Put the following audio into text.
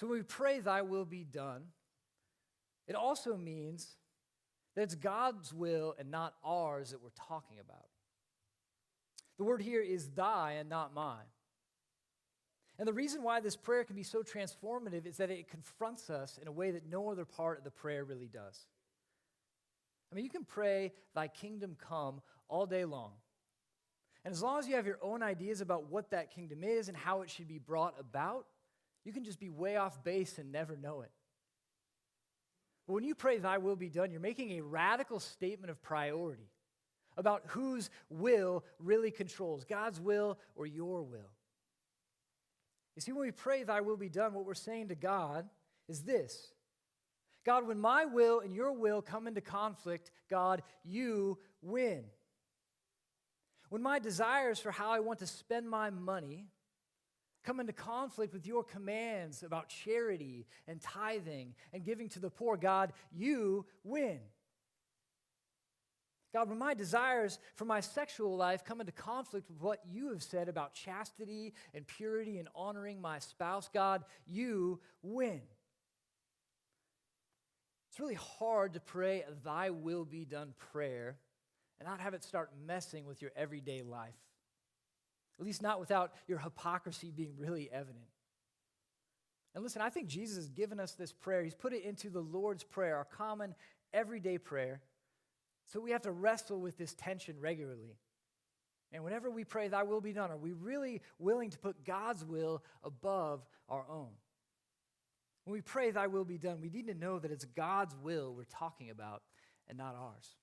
So when we pray, thy will be done, it also means that it's God's will and not ours that we're talking about. The word here is thy and not mine. And the reason why this prayer can be so transformative is that it confronts us in a way that no other part of the prayer really does. I mean, you can pray, thy kingdom come, all day long. And as long as you have your own ideas about what that kingdom is and how it should be brought about, you can just be way off base and never know it. But when you pray, thy will be done, you're making a radical statement of priority about whose will really controls, God's will or your will. You see, when we pray, thy will be done, what we're saying to God is this: God, when my will and your will come into conflict, God, you win. When my desires for how I want to spend my money come into conflict with your commands about charity and tithing and giving to the poor, God, you win. God, when my desires for my sexual life come into conflict with what you have said about chastity and purity and honoring my spouse, God, you win. It's really hard to pray a thy will be done prayer and not have it start messing with your everyday life. At least not without your hypocrisy being really evident. And listen, I think Jesus has given us this prayer. He's put it into the Lord's Prayer, our common everyday prayer. So we have to wrestle with this tension regularly. And whenever we pray, thy will be done, are we really willing to put God's will above our own? When we pray, thy will be done, we need to know that it's God's will we're talking about and not ours.